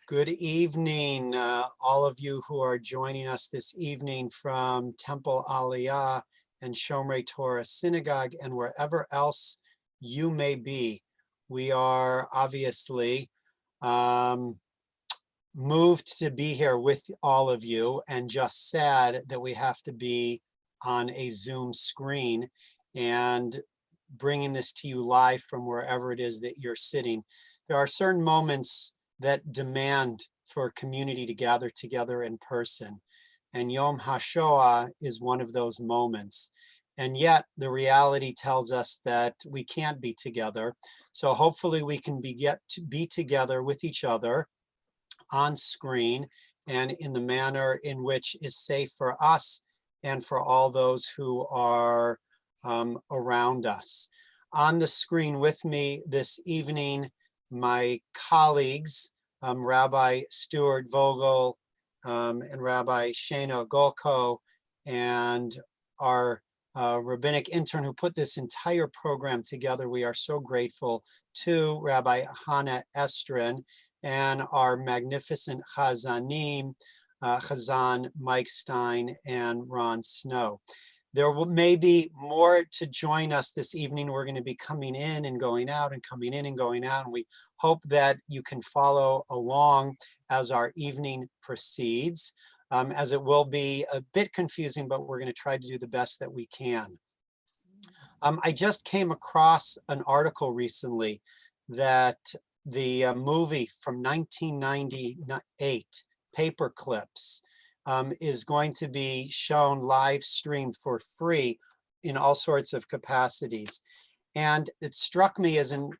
Good evening, all of you who are joining us this evening from Temple Aliyah and Shomrei Torah Synagogue and wherever else you may be. We are obviously moved to be here with all of you and just sad that we have to be on a Zoom screen and bringing this to you live from wherever it is that you're sitting. There are certain moments that demand for community to gather together in person. And Yom HaShoah is one of those moments. And yet the reality tells us that we can't be together. So hopefully we can get to be together with each other on screen and in the manner in which is safe for us and for all those who are around us. On the screen with me this evening, my colleagues, Rabbi Stuart Vogel and Rabbi Shana Golko, and our rabbinic intern who put this entire program together. We are so grateful to Rabbi Hannah Estrin and our magnificent Chazanim, Chazan Mike Stein and Ron Snow. There may be more to join us this evening. We're going to be coming in and going out and coming in and going out. And we hope that you can follow along as our evening proceeds, as it will be a bit confusing, but we're going to try to do the best that we can. I just came across an article recently that the movie from 1998, Paper Clips, is going to be shown live streamed for free in all sorts of capacities. And it struck me as an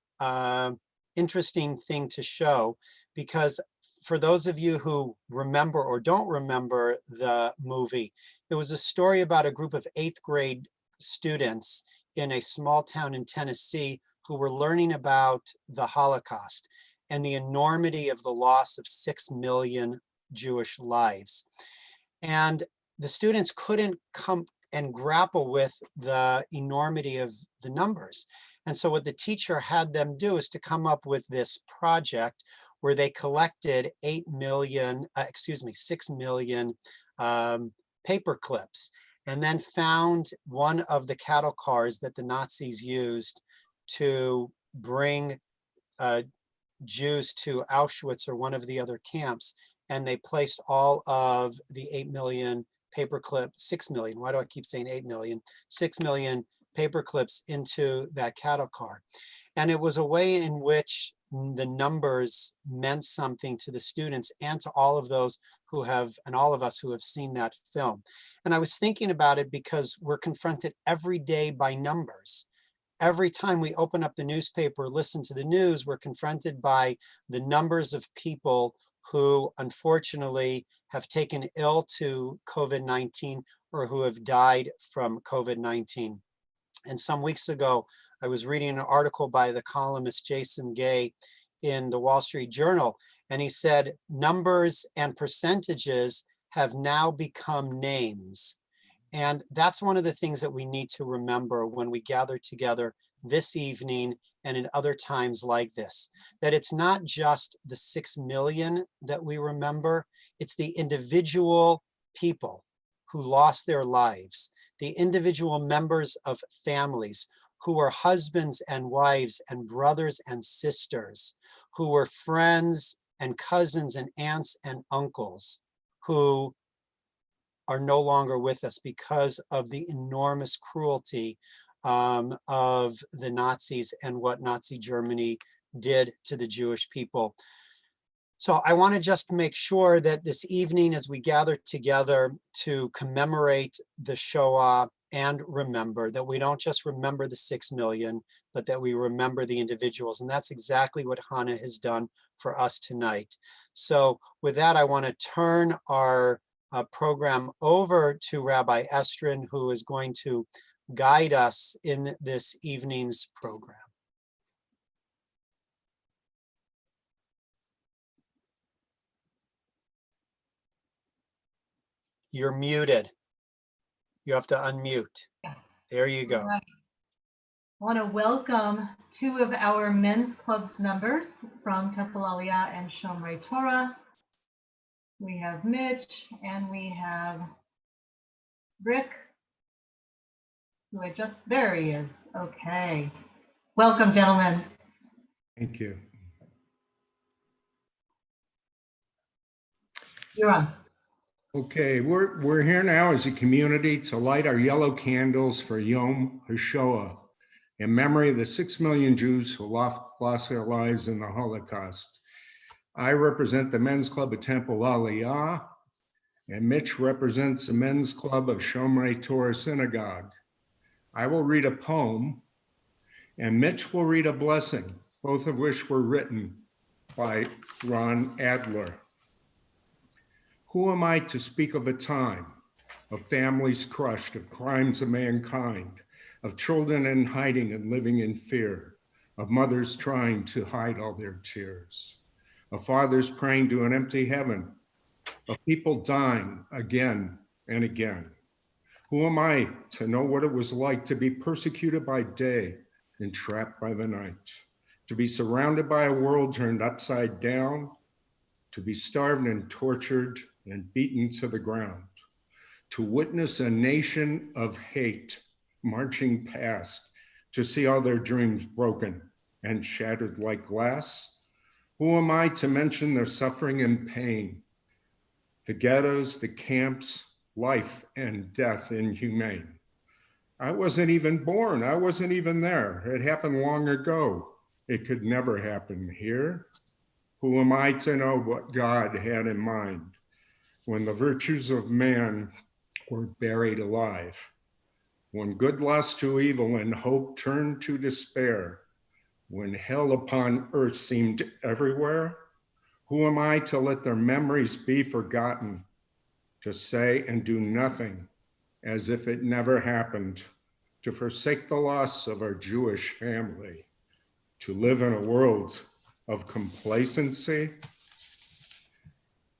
interesting thing to show, because for those of you who remember or don't remember the movie, it was a story about a group of 8th grade students in a small town in Tennessee who were learning about the Holocaust and the enormity of the loss of 6 million Jewish lives. And the students couldn't come and grapple with the enormity of the numbers. And so what the teacher had them do is to come up with this project where they collected 6 million paper clips, and then found one of the cattle cars that the Nazis used to bring Jews to Auschwitz or one of the other camps. And they placed all of the 8 million paperclip, 6 million, why do I keep saying 8 million? 6 million paper clips into that cattle car. And it was a way in which the numbers meant something to the students and to all of those who have, and all of us who have seen that film. And I was thinking about it because we're confronted every day by numbers. Every time we open up the newspaper, listen to the news, we're confronted by the numbers of people who unfortunately have taken ill to COVID-19 or who have died from COVID-19. And some weeks ago, I was reading an article by the columnist Jason Gay in the Wall Street Journal, and he said, numbers and percentages have now become names. And that's one of the things that we need to remember when we gather together this evening and in other times like this, that it's not just the 6 million that we remember, it's the individual people who lost their lives, the individual members of families who were husbands and wives and brothers and sisters, who were friends and cousins and aunts and uncles, who are no longer with us because of the enormous cruelty of the Nazis and what Nazi Germany did to the Jewish people. So I want to just make sure that this evening, as we gather together to commemorate the Shoah and remember, that we don't just remember the 6 million, but that we remember the individuals. And that's exactly what Hannah has done for us tonight. So with that, I want to turn our program over to Rabbi Estrin, who is going to guide us in this evening's program. You're muted. You have to unmute. There you go. I want to welcome two of our men's club's members from Temple Aliyah and Shomrei Torah. We have Mitch and we have Rick, who there he is. Okay. Welcome, gentlemen. Thank you. You're on. Okay, we're here now as a community to light our yellow candles for Yom Hashoah in memory of the 6 million Jews who lost their lives in the Holocaust. I represent the Men's Club of Temple Aliyah, and Mitch represents the Men's Club of Shomrei Torah Synagogue. I will read a poem, and Mitch will read a blessing, both of which were written by Ron Adler. Who am I to speak of a time, of families crushed, of crimes of mankind, of children in hiding and living in fear, of mothers trying to hide all their tears, of fathers praying to an empty heaven, of people dying again and again? Who am I to know what it was like to be persecuted by day and trapped by the night, to be surrounded by a world turned upside down, to be starved and tortured and beaten to the ground, to witness a nation of hate marching past, to see all their dreams broken and shattered like glass? Who am I to mention their suffering and pain, the ghettos, the camps, life and death inhumane? I wasn't even born, I wasn't even there. It happened long ago. It could never happen here. Who am I to know what God had in mind when the virtues of man were buried alive, when good lost to evil and hope turned to despair, when hell upon earth seemed everywhere? Who am I to let their memories be forgotten, to say and do nothing as if it never happened, to forsake the loss of our Jewish family, to live in a world of complacency?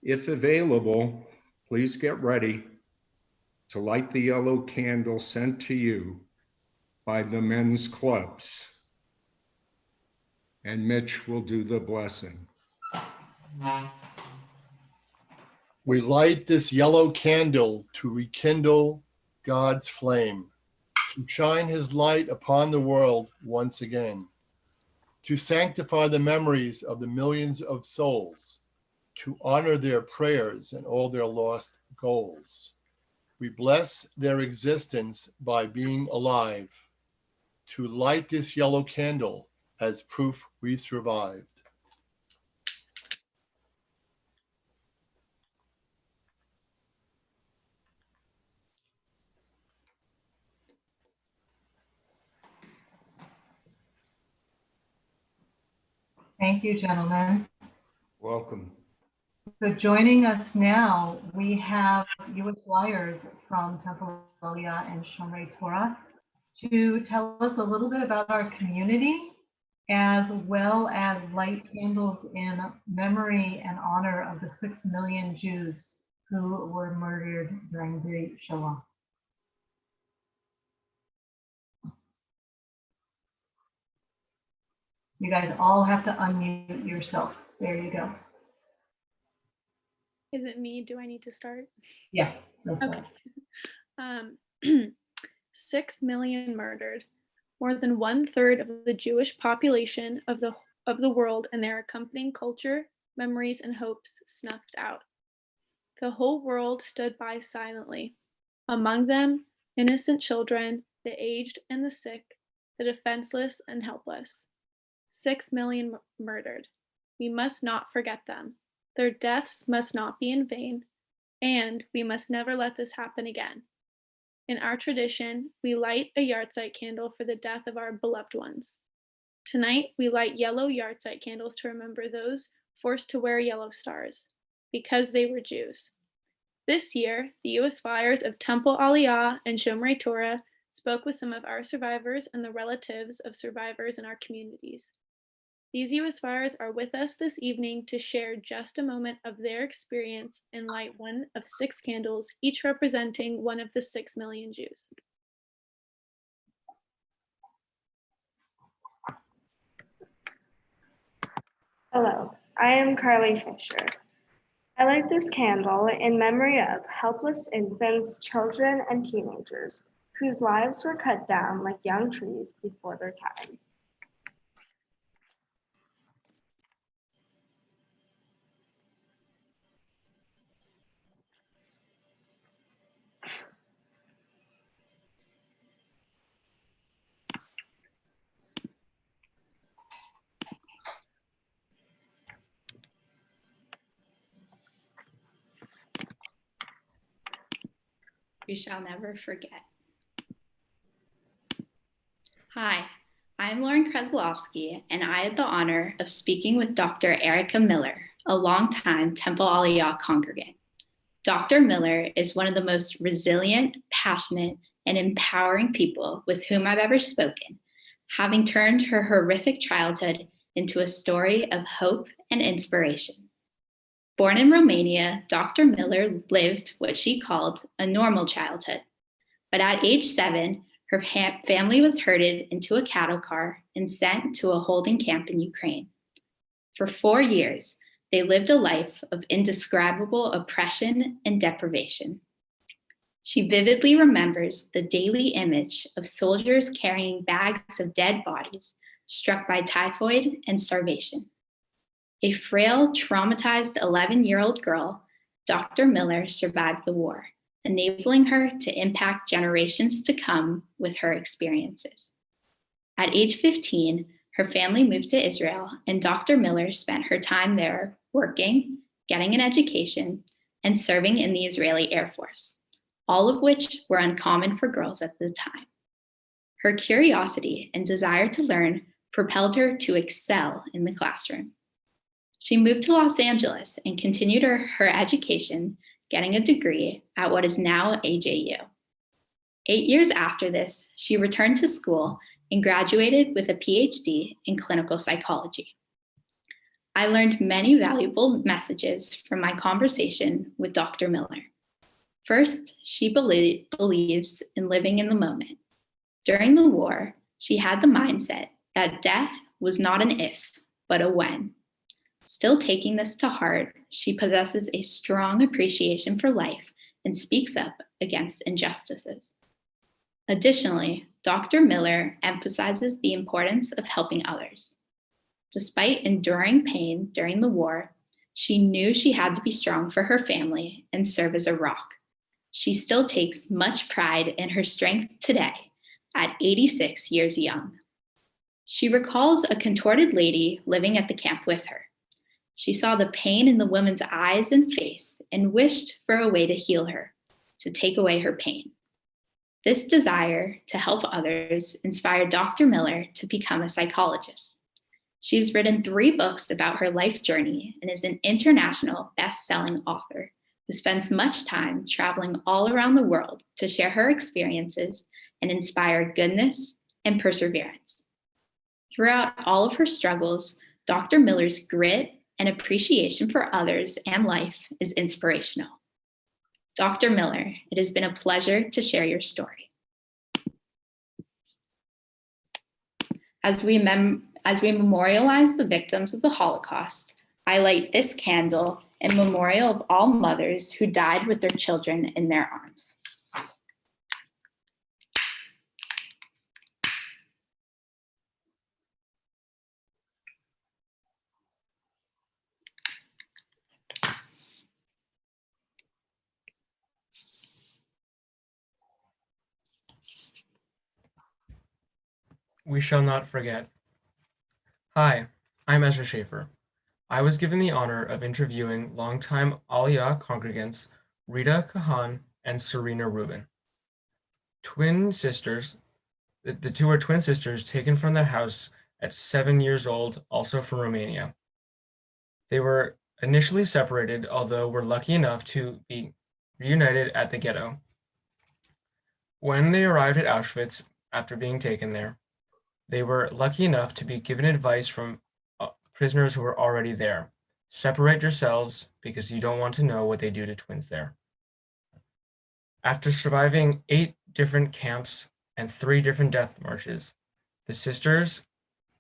If available, please get ready to light the yellow candle sent to you by the men's clubs. And Mitch will do the blessing. We light this yellow candle to rekindle God's flame, to shine his light upon the world once again, to sanctify the memories of the millions of souls, to honor their prayers and all their lost goals. We bless their existence by being alive, to light this yellow candle as proof we survived. Thank you, gentlemen. Welcome. So joining us now, we have U.S. Flyers from Temple Aliyah and Shomrei Torah to tell us a little bit about our community, as well as light candles in memory and honor of the 6 million Jews who were murdered during the Shoah. You guys all have to unmute yourself. There you go. Is it me? Do I need to start? Yeah. Okay. 6 million murdered, more than 1/3 of the Jewish population of the world, and their accompanying culture, memories, and hopes snuffed out. The whole world stood by silently. Among them, innocent children, the aged and the sick, the defenseless and helpless. 6 million murdered. We must not forget them. Their deaths must not be in vain, and we must never let this happen again. In our tradition, we light a yahrzeit candle for the death of our beloved ones. Tonight, we light yellow yahrzeit candles to remember those forced to wear yellow stars, because they were Jews. This year, the U.S. Flyers of Temple Aliyah and Shomrei Torah spoke with some of our survivors and the relatives of survivors in our communities. These U.S. Flyers are with us this evening to share just a moment of their experience and light one of 6 candles, each representing one of the 6 million Jews. Hello, I am Carly Fisher. I light this candle in memory of helpless infants, children, and teenagers whose lives were cut down like young trees before their time. We shall never forget. Hi, I'm Lauren Kreslowski, and I had the honor of speaking with Dr. Erica Miller, a longtime Temple Aliyah congregant. Dr. Miller is one of the most resilient, passionate, and empowering people with whom I've ever spoken, having turned her horrific childhood into a story of hope and inspiration. Born in Romania, Dr. Miller lived what she called a normal childhood. But at age 7, her family was herded into a cattle car and sent to a holding camp in Ukraine. For 4 years, they lived a life of indescribable oppression and deprivation. She vividly remembers the daily image of soldiers carrying bags of dead bodies struck by typhoid and starvation. A frail, traumatized 11-year-old girl, Dr. Miller survived the war, enabling her to impact generations to come with her experiences. At age 15, her family moved to Israel, and Dr. Miller spent her time there working, getting an education, and serving in the Israeli Air Force, all of which were uncommon for girls at the time. Her curiosity and desire to learn propelled her to excel in the classroom. She moved to Los Angeles and continued her education, getting a degree at what is now AJU. 8 years after this, she returned to school and graduated with a PhD in clinical psychology. I learned many valuable messages from my conversation with Dr. Miller. First, she believes in living in the moment. During the war, she had the mindset that death was not an if, but a when. Still taking this to heart, she possesses a strong appreciation for life and speaks up against injustices. Additionally, Dr. Miller emphasizes the importance of helping others. Despite enduring pain during the war, she knew she had to be strong for her family and serve as a rock. She still takes much pride in her strength today, at 86 years young. She recalls a contorted lady living at the camp with her. She saw the pain in the woman's eyes and face and wished for a way to heal her, to take away her pain. This desire to help others inspired Dr. Miller to become a psychologist. She's written 3 books about her life journey and is an international best-selling author who spends much time traveling all around the world to share her experiences and inspire goodness and perseverance. Throughout all of her struggles, Dr. Miller's grit and appreciation for others and life is inspirational. Dr. Miller, it has been a pleasure to share your story. As we memorialize the victims of the Holocaust, I light this candle in memorial of all mothers who died with their children in their arms. We shall not forget. Hi, I'm Ezra Schaefer. I was given the honor of interviewing longtime Aliyah congregants Rita Kahan and Serena Rubin. Twin sisters, the two are twin sisters taken from their house at 7 years old, also from Romania. They were initially separated, although were lucky enough to be reunited at the ghetto. When they arrived at Auschwitz after being taken there, they were lucky enough to be given advice from prisoners who were already there. Separate yourselves because you don't want to know what they do to twins there. After surviving 8 different camps and 3 different death marches, the sisters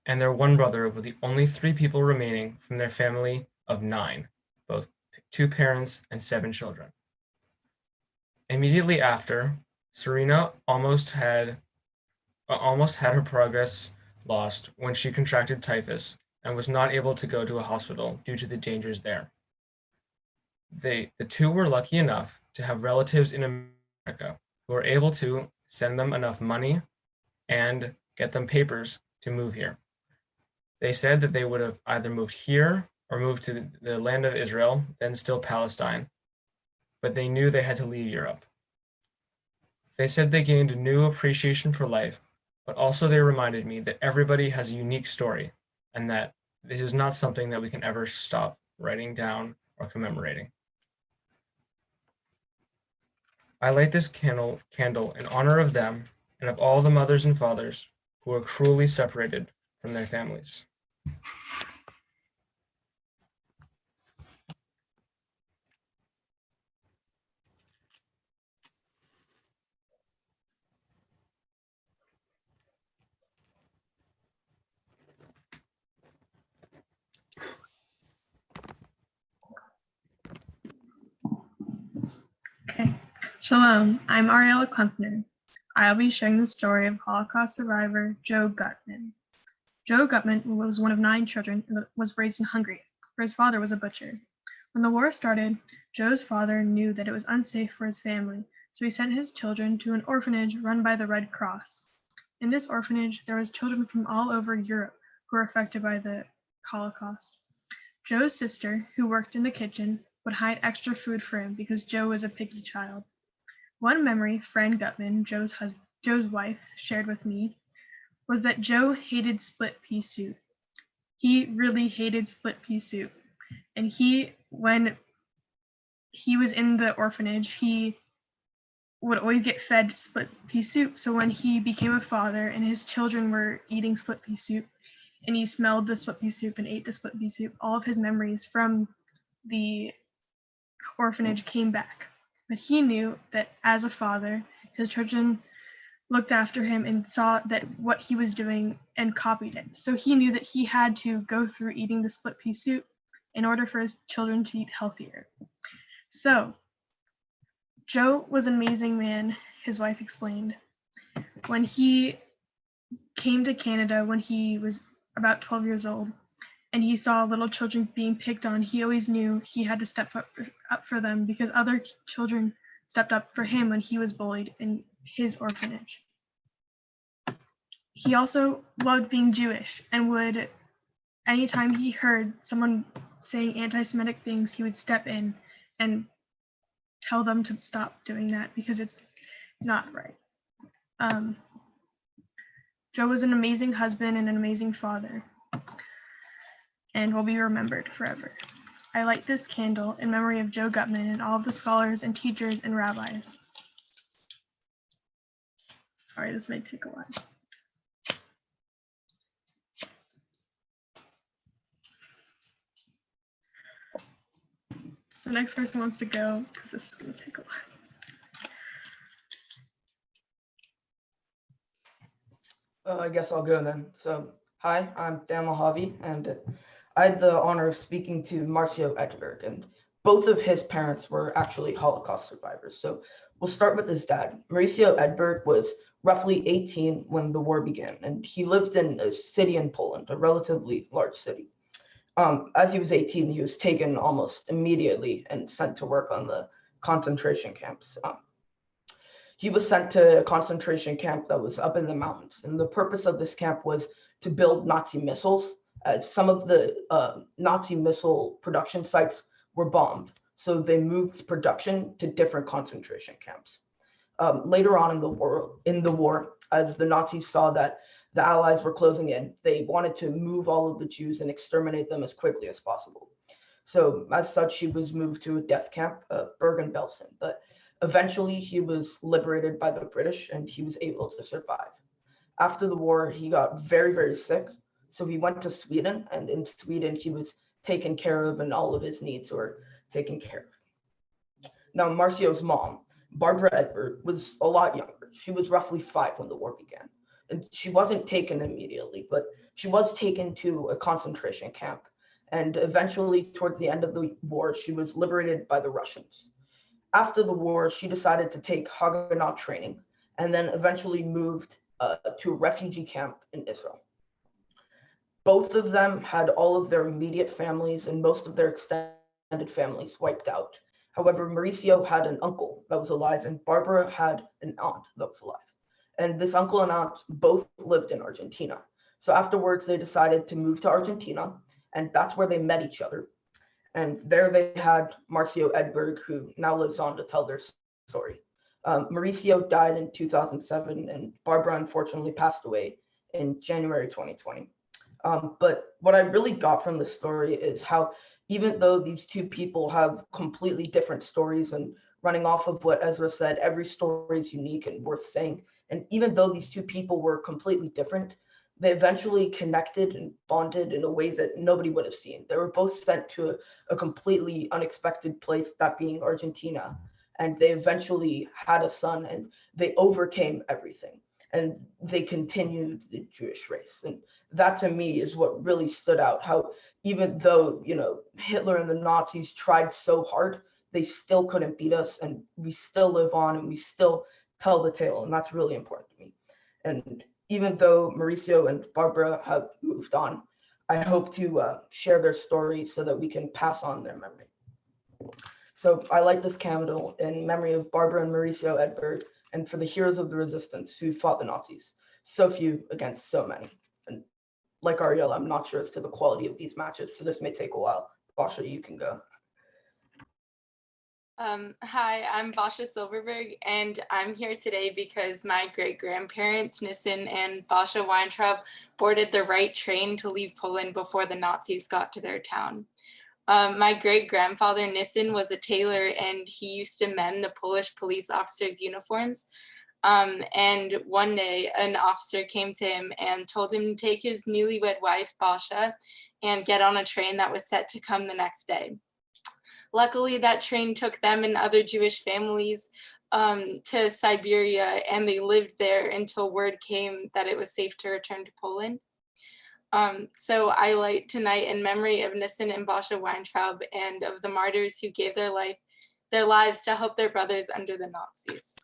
and their one brother were the only 3 people remaining from their family of 9, both 2 parents and 7 children. Immediately after, Serena almost had her progress lost when she contracted typhus and was not able to go to a hospital due to the dangers there. The 2 were lucky enough to have relatives in America who were able to send them enough money and get them papers to move here. They said that they would have either moved here or moved to the land of Israel, then still Palestine, but they knew they had to leave Europe. They said they gained a new appreciation for life, but also they reminded me that everybody has a unique story and that this is not something that we can ever stop writing down or commemorating. I light this candle in honor of them and of all the mothers and fathers who were cruelly separated from their families. Okay. Shalom, I'm Ariella Klempner. I'll be sharing the story of Holocaust survivor Joe Gutman. Joe Gutman was one of 9 children and was raised in Hungary, where his father was a butcher. When the war started, Joe's father knew that it was unsafe for his family, so he sent his children to an orphanage run by the Red Cross. In this orphanage, there was children from all over Europe who were affected by the Holocaust. Joe's sister, who worked in the kitchen, would hide extra food for him because Joe was a picky child. One memory Fran Gutman, Joe's wife, shared with me was that Joe hated split pea soup. He really hated split pea soup. And when he was in the orphanage, he would always get fed split pea soup. So when he became a father and his children were eating split pea soup, and he smelled the split pea soup and ate the split pea soup, all of his memories from the orphanage came back. But he knew that as a father, his children looked after him and saw that what he was doing and copied it. So he knew that he had to go through eating the split pea soup in order for his children to eat healthier. So Joe was an amazing man, his wife explained. When he came to Canada when he was about 12 years old, and he saw little children being picked on, he always knew he had to step up for them because other children stepped up for him when he was bullied in his orphanage. He also loved being Jewish and would, anytime he heard someone saying anti-Semitic things, he would step in and tell them to stop doing that because it's not right. Joe was an amazing husband and an amazing father, and will be remembered forever. I light this candle in memory of Joe Gutman and all of the scholars and teachers and rabbis. Sorry, this may take a while. The next person wants to go because this is going to take a while. I guess I'll go then. So, hi, I'm Dan Lahavi, and I had the honor of speaking to Marcio Edberg, and both of his parents were actually Holocaust survivors. So we'll start with his dad. Mauricio Edberg was roughly 18 when the war began, and he lived in a city in Poland, a relatively large city. As he was 18, he was taken almost immediately and sent to work on the concentration camps. He was sent to a concentration camp that was up in the mountains. And the purpose of this camp was to build Nazi missiles, as some of the Nazi missile production sites were bombed. So they moved production to different concentration camps. Later on in the war, as the Nazis saw that the Allies were closing in, they wanted to move all of the Jews and exterminate them as quickly as possible. So as such, he was moved to a death camp, Bergen-Belsen. But eventually, he was liberated by the British and he was able to survive. After the war, he got very, very sick. So he went to Sweden, and in Sweden, he was taken care of and all of his needs were taken care of. Now, Marcio's mom, Barbara Edberg, was a lot younger. She was roughly 5 when the war began. And she wasn't taken immediately, but she was taken to a concentration camp. And eventually, towards the end of the war, she was liberated by the Russians. After the war, she decided to take Haganah training and then eventually moved to a refugee camp in Israel. Both of them had all of their immediate families and most of their extended families wiped out. However, Mauricio had an uncle that was alive, and Barbara had an aunt that was alive. And this uncle and aunt both lived in Argentina. So afterwards, they decided to move to Argentina, and that's where they met each other. And there they had Marcio Edberg, who now lives on to tell their story. Mauricio died in 2007, and Barbara unfortunately passed away in January 2020. But what I really got from this story is how, even though these two people have completely different stories, and running off of what Ezra said, every story is unique and worth saying. And even though these two people were completely different, they eventually connected and bonded in a way that nobody would have seen. They were both sent to a completely unexpected place, that being Argentina. And they eventually had a son, and they overcame everything. And they continued the Jewish race. And that to me is what really stood out, how even though, Hitler and the Nazis tried so hard, they still couldn't beat us, and we still live on, and we still tell the tale. And that's really important to me. And even though Mauricio and Barbara have moved on, I hope to share their story so that we can pass on their memory. So I light this candle in memory of Barbara and Mauricio Edberg, and for the heroes of the resistance who fought the Nazis, so few against so many. And like Ariel, I'm not sure as to the quality of these matches, so this may take a while. Basha, you can go. Hi, I'm Basha Silverberg, and I'm here today because my great-grandparents, Nissen and Basha Weintraub, boarded the right train to leave Poland before the Nazis got to their town. My great-grandfather, Nissen, was a tailor, and he used to mend the Polish police officers' uniforms. And one day, an officer came to him and told him to take his newlywed wife, Basha, and get on a train that was set to come the next day. Luckily, that train took them and other Jewish families to Siberia, and they lived there until word came that it was safe to return to Poland. So I light tonight in memory of Nissen and Basha Weintraub and of the martyrs who gave their lives to help their brothers under the Nazis.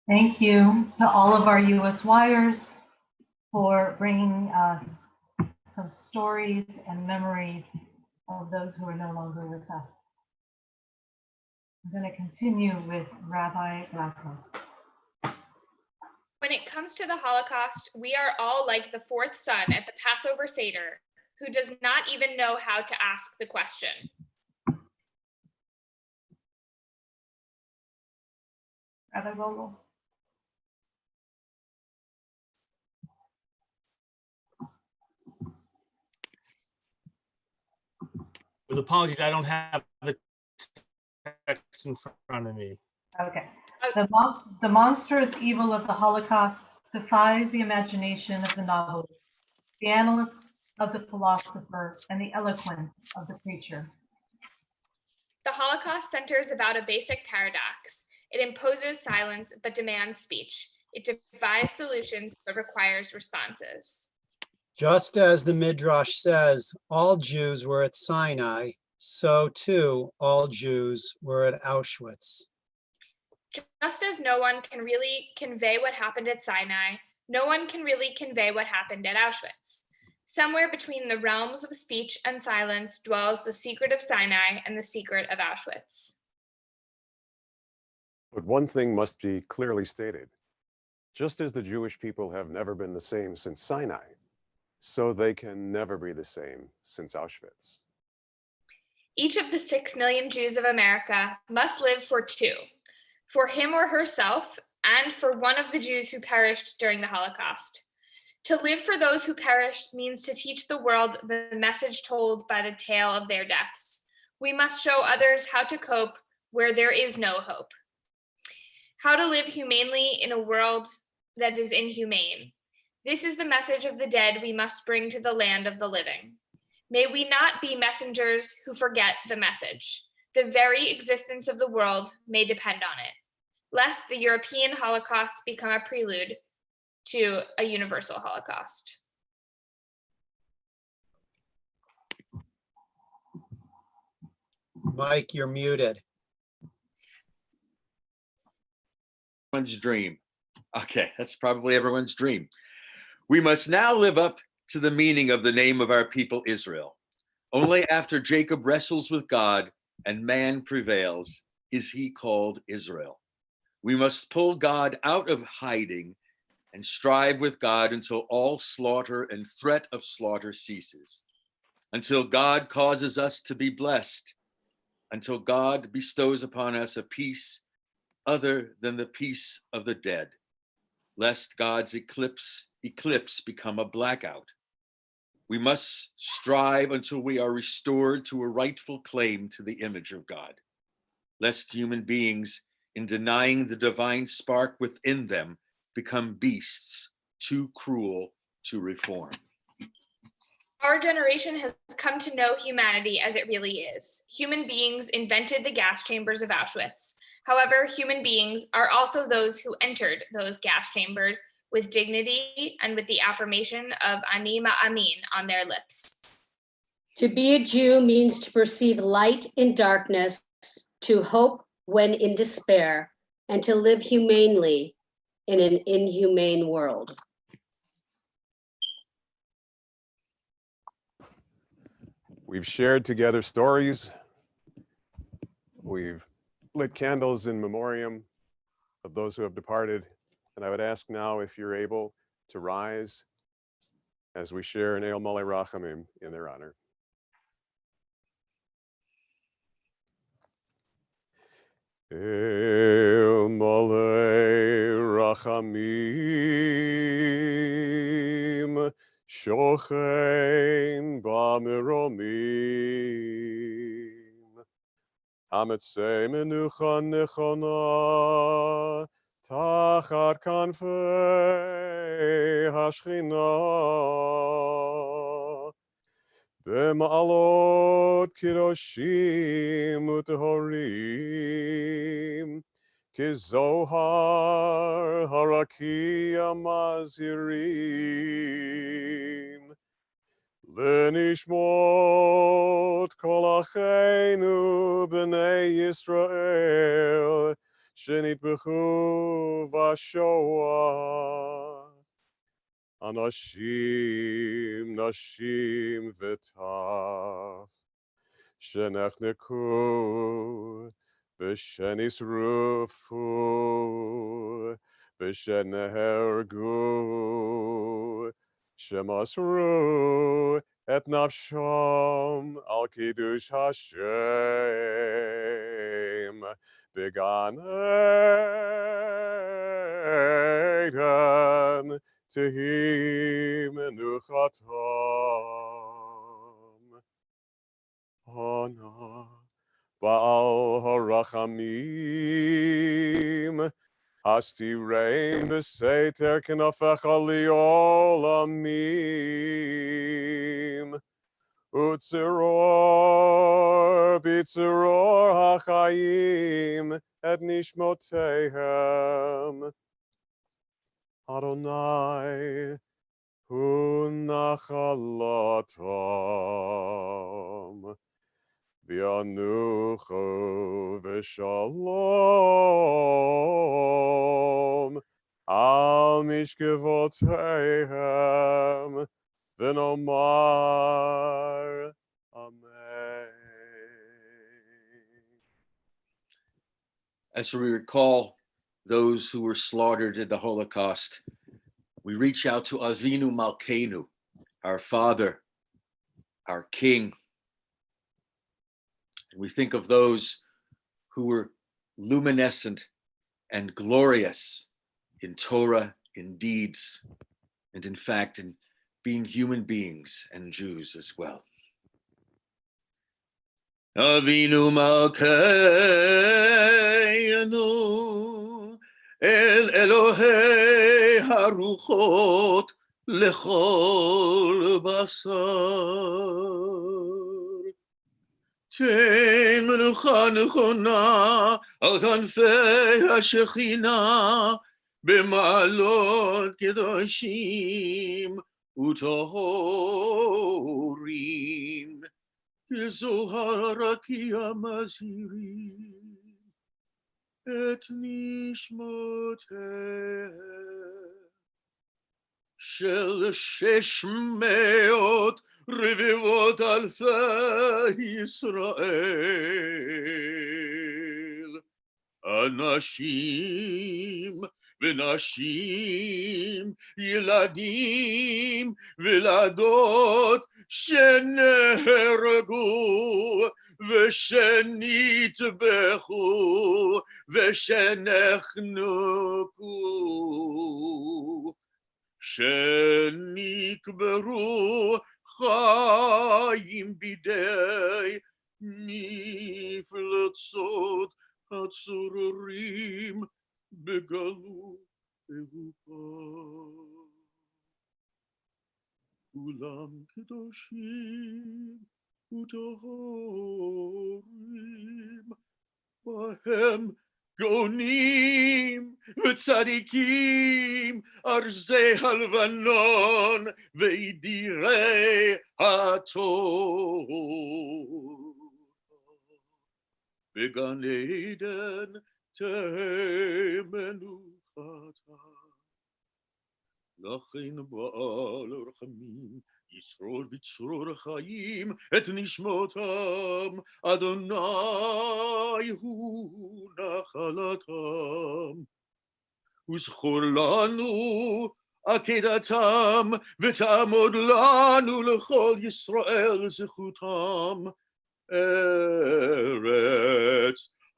Thank you to all of our USYers for bringing us some stories and memories of those who are no longer with us. I'm going to continue with Rabbi Blackwell. When it comes to the Holocaust, we are all like the fourth son at the Passover Seder, who does not even know how to ask the question. Rabbi Vogel. With apologies, I don't have the text in front of me. Okay. The monstrous evil of the Holocaust defies the imagination of the novelist, the analyst of the philosopher, and the eloquence of the preacher. The Holocaust centers about a basic paradox. It imposes silence but demands speech. It defies solutions but requires responses. Just as the Midrash says, all Jews were at Sinai, so too all Jews were at Auschwitz. Just as no one can really convey what happened at Sinai, no one can really convey what happened at Auschwitz. Somewhere between the realms of speech and silence dwells the secret of Sinai and the secret of Auschwitz. But one thing must be clearly stated. Just as the Jewish people have never been the same since Sinai, so they can never be the same since Auschwitz. Each of the 6 million Jews of America must live for two, for him or herself, and for one of the Jews who perished during the Holocaust. To live for those who perished means to teach the world the message told by the tale of their deaths. We must show others how to cope where there is no hope. How to live humanely in a world that is inhumane. This is the message of the dead we must bring to the land of the living. May we not be messengers who forget the message. The very existence of the world may depend on it, lest the European Holocaust become a prelude to a universal Holocaust. Mike, you're muted. Everyone's dream. Okay, that's probably everyone's dream. We must now live up to the meaning of the name of our people, Israel. Only after Jacob wrestles with God and man prevails is he called Israel. We must pull God out of hiding and strive with God until all slaughter and threat of slaughter ceases, until God causes us to be blessed, until God bestows upon us a peace other than the peace of the dead, lest God's eclipse become a blackout. We must strive until we are restored to a rightful claim to the image of God, lest human beings, in denying the divine spark within them, become beasts too cruel to reform. Our generation has come to know humanity as it really is. Human beings invented the gas chambers of Auschwitz. However, human beings are also those who entered those gas chambers with dignity and with the affirmation of Ani Ma'amin on their lips. To be a Jew means to perceive light in darkness, to hope when in despair, and to live humanely in an inhumane world. We've shared together stories. We've lit candles in memoriam of those who have departed. And I would ask now if you're able to rise as we share an El Malei Rachamim in their honor. El Malei Rachamim Shochein B'Meromim Hametzei Menucha Nechona Tachat Kanfei Hashchina B'ma'alot Kiroshim U'Tehorim Kizohar Harakia Mazirim Lenishmot Kol Acheinu B'nei Yisrael Shenitbechu Vashoah Anashim Nashim V'taf Shenechneku V'shenisrufu V'shenehergu Shemasru et nafsham al kiddush Hashem began Eden tehi menuchatam Hana Baal harachamim Hasti rein beseter kenafecha liolamim Utziror bitziror hachayim et nishmotehem Adonai hu nachalatam V'yanuchu v'shalom al mishkevoteihem v'nomar amen. As we recall those who were slaughtered in the Holocaust, we reach out to Avinu Malkeinu, our Father, our King. And we think of those who were luminescent and glorious in Torah, in deeds, and in fact, in being human beings and Jews as well. Avinu Malkeinu, El Elohei Haruchot Lechol Basar. Ten Menucha Nechona Al Kanfei HaShechina B'Ma'alot Kedoshim U'Tohorim. Zohar Rakia Maziri et Nishmote Shel Sheshmeot Revivot Alfei Yisrael Anashim V'nashim Yiladim V'ladot שנהרגו ושנטבחו ושנחנקו שנקברו חיים בידי מפלצות הצוררים בגלות ארוכה. כולם קדושים וטהורים, בהם גאונים וצדיקים, ארזי הלבנון וידירי הטוב. בגן עדן תהא מנוחתם. לכן בעל רחמים ישרוד בצרור החיים את נשמותם, אדוני הוא נחלתם. וזכור לנו עקדתם ותעמוד לנו לכל ישראל זכותם. ארץ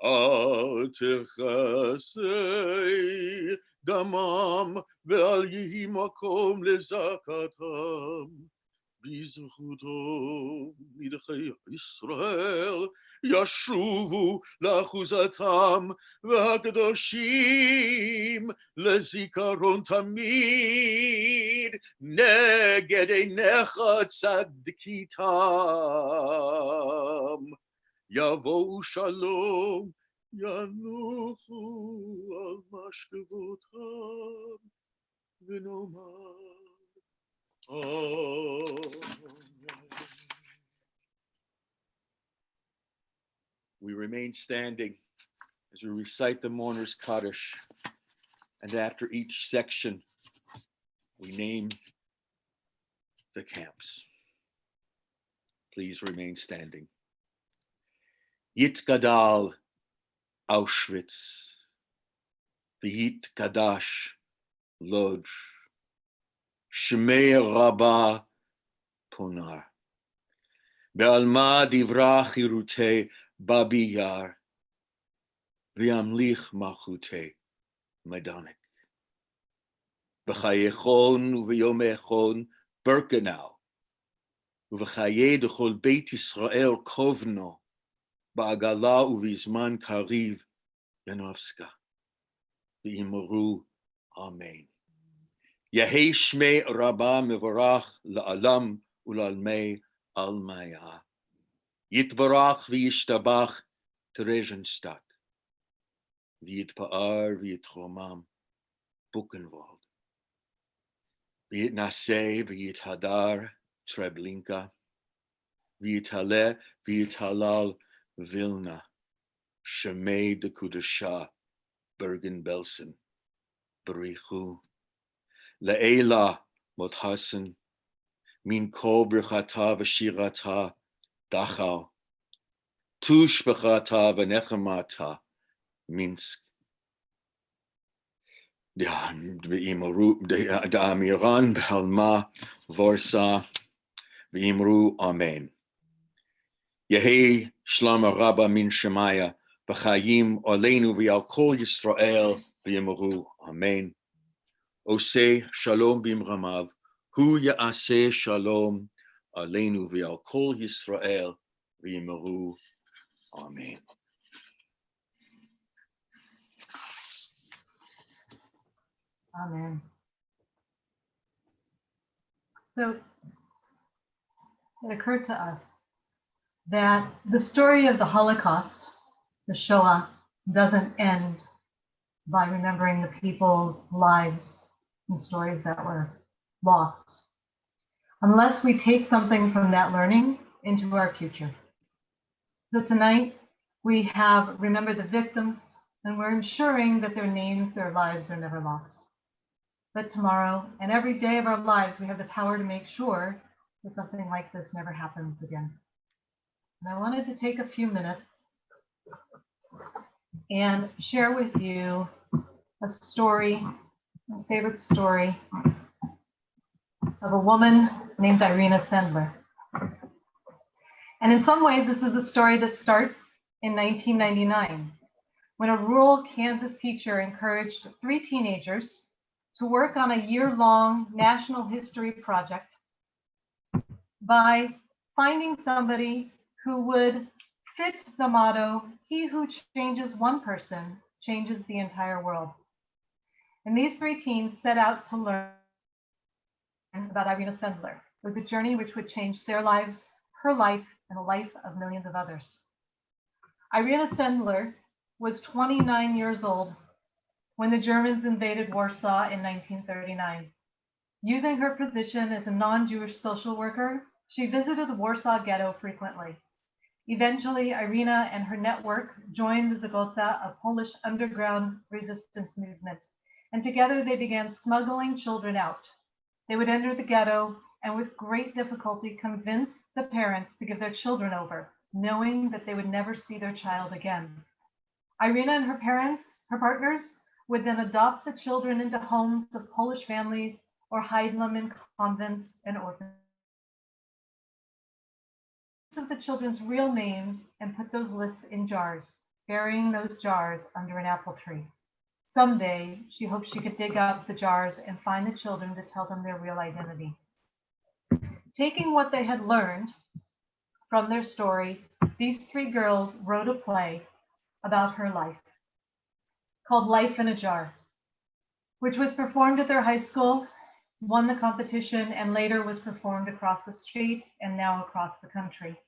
אל תכסה דמם ואל יהי מקום לזעקתם. בזכותו מלכי ישראל ישובו לאחוזתם, והקדושים לזיכרון תמיד נגד עיניך צדקיתם. יבואו שלום ינוחו על משכבותם ונאמר We remain standing as we recite the Mourner's Kaddish, and after each section, we name the camps. Please remain standing. Yitgadal Auschwitz, V'yitgadash Lodz, Shmei Rabbah Ponar, Be'alma Divra Chirutei Babi Yar, V'yamlich Malchutei Medanek, B'chayechon u'v'yomechon Birkenau, u'v'chaye d'chol Beit Yisrael Kovno, Ba'agala u'v'zman Kariv Yanovska, V'yimuru Amen. Yehei Shmei Rabbah Mevorach La'alam U'lalmei Almaya. Yitbarach V'yishtabach Theresienstadt. V'yitpa'ar V'yitromam Buchenwald. V'yitnaseh V'yithadar Treblinka. V'yithaleh V'yithalal Vilna. Shemei de Kudasha Bergen-Belsen. Barichu. Le'ela Mothasen. Min kol birchata v'shirata Dachau. Tush b'chata v'nechemata Minsk. Da'amiran b'halma vorsa v'imru Amen. Yehei Shlama Rabba min Shemaya v'chayim oleinu v'yal kol Yisrael v'imru Amen. Oseh shalom b'imramav hu ya'aseh shalom aleinu v'yal kol Yisrael v'imru Amen. Amen. So it occurred to us that the story of the Holocaust, the Shoah, doesn't end by remembering the people's lives and stories that were lost, unless we take something from that learning into our future. So tonight, we have Remember the Victims, and we're ensuring that their names, their lives are never lost. But tomorrow and every day of our lives, we have the power to make sure that something like this never happens again. And I wanted to take a few minutes and share with you a story, my favorite story, of a woman named Irina Sendler. And in some ways, this is a story that starts in 1999, when a rural Kansas teacher encouraged 3 teenagers to work on a year-long national history project by finding somebody who would fit the motto, "He who changes one person changes the entire world." And these 3 teens set out to learn about Irina Sendler. It was a journey which would change their lives, her life, and the life of millions of others. Irina Sendler was 29 years old when the Germans invaded Warsaw in 1939. Using her position as a non-Jewish social worker, she visited the Warsaw Ghetto frequently. Eventually, Irina and her network joined the Zagota, a Polish underground resistance movement, and together they began smuggling children out. They would enter the ghetto and with great difficulty convince the parents to give their children over, knowing that they would never see their child again. Irina and her parents, her partners, would then adopt the children into homes of Polish families or hide them in convents and orphanages. Of the children's real names and put those lists in jars, burying those jars under an apple tree. Someday, she hoped she could dig up the jars and find the children to tell them their real identity. Taking what they had learned from their story, these 3 girls wrote a play about her life called Life in a Jar, which was performed at their high school, won the competition, and later was performed across the street and now across the country.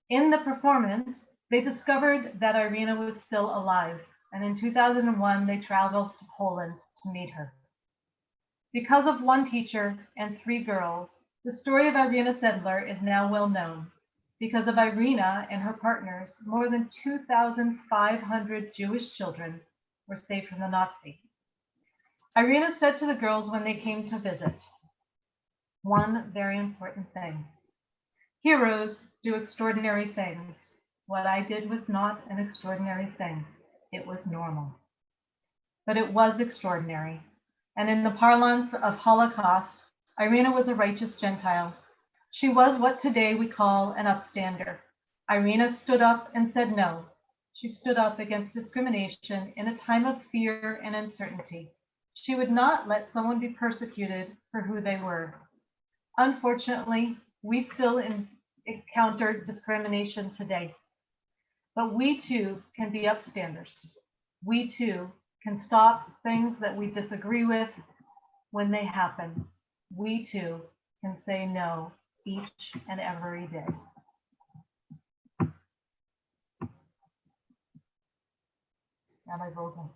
In the performance, they discovered that Irina was still alive, and in 2001, they traveled to Poland to meet her. Because of 1 teacher and 3 girls, the story of Irina Sendler is now well known. Because of Irina and her partners, more than 2,500 Jewish children were saved from the Nazis. Irina said to the girls when they came to visit, one very important thing: heroes do extraordinary things. What I did was not an extraordinary thing. It was normal. But it was extraordinary. And in the parlance of Holocaust, Irina was a righteous Gentile. She was what today we call an upstander. Irina stood up and said no. She stood up against discrimination in a time of fear and uncertainty. She would not let someone be persecuted for who they were. Unfortunately, we still encounter discrimination today. But we too can be upstanders. We too can stop things that we disagree with when they happen. We too can say no each and every day. Rabbi Vogel.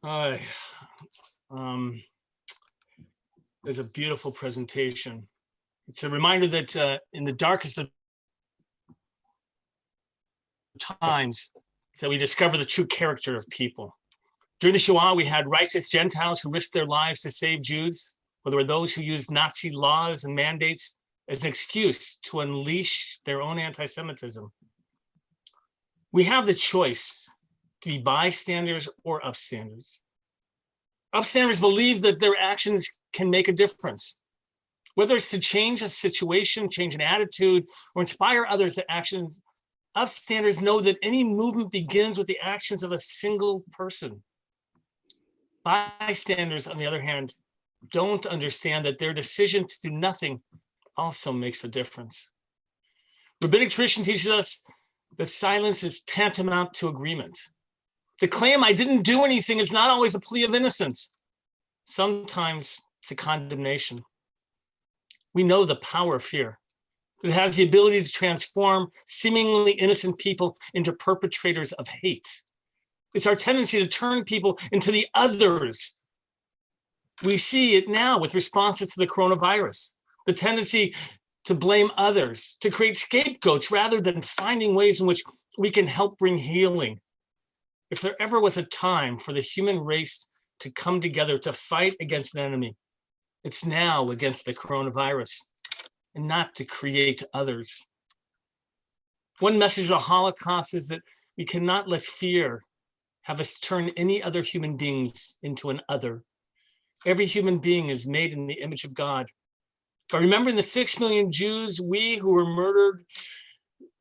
Hi. There's a beautiful presentation. It's a reminder that in the darkest of times, that we discover the true character of people. During the Shoah, we had righteous Gentiles who risked their lives to save Jews, or there were those who used Nazi laws and mandates as an excuse to unleash their own anti-Semitism. We have the choice to be bystanders or upstanders. Upstanders believe that their actions can make a difference. Whether it's to change a situation, change an attitude, or inspire others to actions, upstanders know that any movement begins with the actions of a single person. Bystanders, on the other hand, don't understand that their decision to do nothing also makes a difference. Rabbinic tradition teaches us that silence is tantamount to agreement. The claim I didn't do anything is not always a plea of innocence. Sometimes it's a condemnation. We know the power of fear. It has the ability to transform seemingly innocent people into perpetrators of hate. It's our tendency to turn people into the others. We see it now with responses to the coronavirus, the tendency to blame others, to create scapegoats rather than finding ways in which we can help bring healing. If there ever was a time for the human race to come together to fight against an enemy, it's now against the coronavirus, and not to create others. One message of the Holocaust is that we cannot let fear have us turn any other human beings into an other. Every human being is made in the image of God. By remembering the 6 million Jews, we who were murdered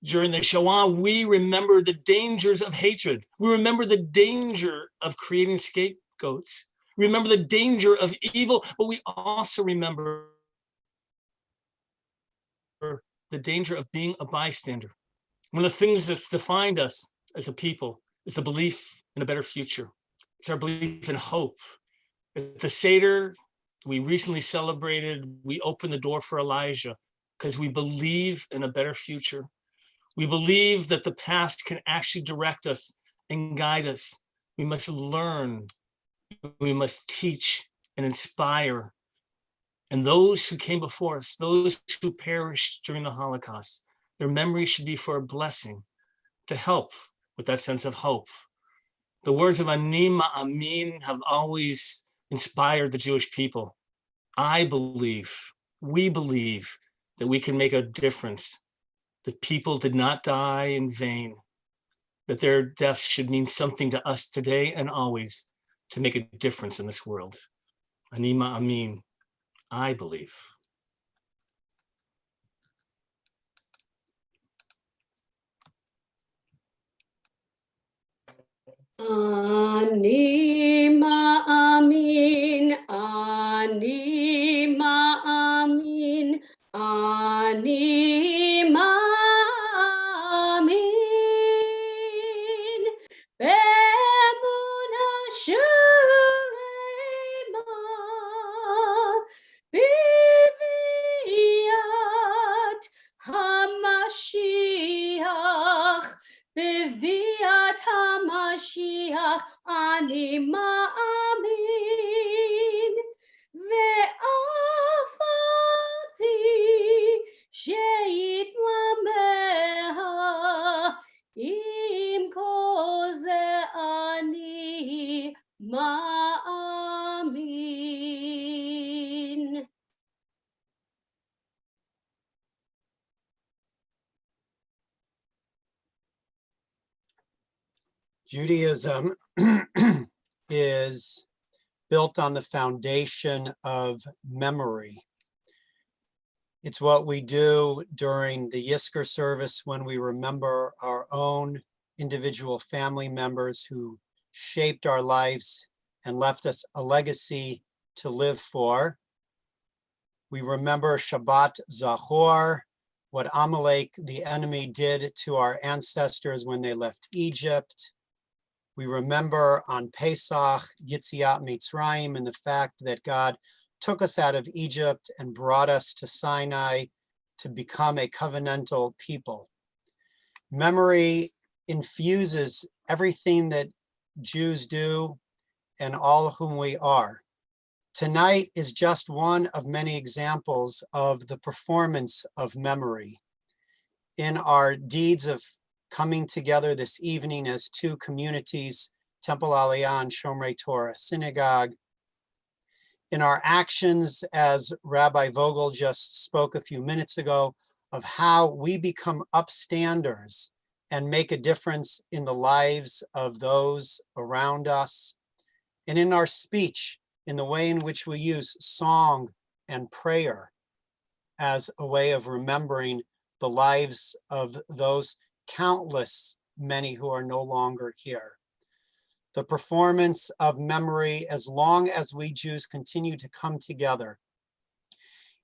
during the Shoah, we remember the dangers of hatred. We remember the danger of creating scapegoats. We remember the danger of evil, but we also remember the danger of being a bystander. One of the things that's defined us as a people is the belief in a better future. It's our belief in hope. At the Seder we recently celebrated, we opened the door for Elijah because we believe in a better future. We believe that the past can actually direct us and guide us. We must learn, we must teach and inspire. And those who came before us, those who perished during the Holocaust, their memory should be for a blessing, to help with that sense of hope. The words of Ani Ma'amin have always inspired the Jewish people. I believe, we believe that we can make a difference, that people did not die in vain, that their deaths should mean something to us today and always to make a difference in this world. Ani Ma'amin, I believe. Ani ma'amin, ani ma'amin, ani ma'amin. Be'emuna shulema, b'viat hamashiach, b'viat hamashiach, ani ma'amin, ve'af al pi she'yitmameha, im kol ze ani ma'amin. Judaism is built on the foundation of memory. It's what we do during the Yizkor service when we remember our own individual family members who shaped our lives and left us a legacy to live for. We remember Shabbat Zachor, what Amalek, the enemy, did to our ancestors when they left Egypt. We remember on Pesach, Yitziat Mitzrayim, and the fact that God took us out of Egypt and brought us to Sinai to become a covenantal people. Memory infuses everything that Jews do and all whom we are. Tonight is just one of many examples of the performance of memory. In our deeds of coming together this evening as two communities, Temple Aliyah and Shomrei Torah Synagogue, in our actions, as Rabbi Vogel just spoke a few minutes ago, of how we become upstanders and make a difference in the lives of those around us, and in our speech, in the way in which we use song and prayer as a way of remembering the lives of those countless many who are no longer here. the performance of memory as long as we Jews continue to come together.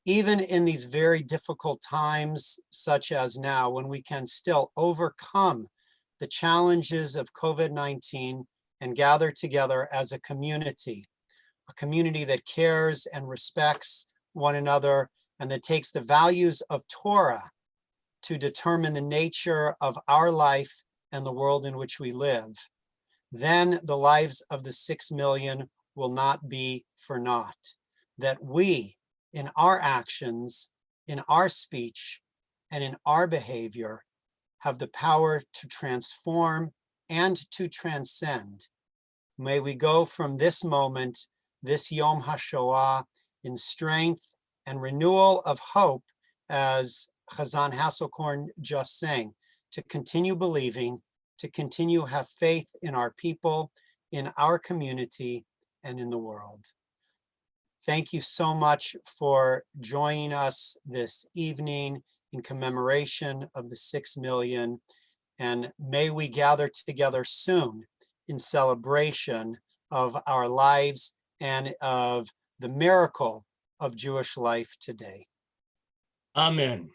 Even in these very difficult times, such as now, when we can still overcome the challenges of COVID-19 and gather together as a community that cares and respects one another and that takes the values of Torah to determine the nature of our life and the world in which we live, then the lives of the 6 million will not be for naught. That we, in our actions, in our speech, and in our behavior, have the power to transform and to transcend. May we go from this moment, this Yom HaShoah, in strength and renewal of hope, as Chazan Hasselkorn just sang, to continue believing, to continue have faith in our people, in our community, and in the world. Thank you so much for joining us this evening in commemoration of the 6 million, and may we gather together soon in celebration of our lives and of the miracle of Jewish life today. Amen.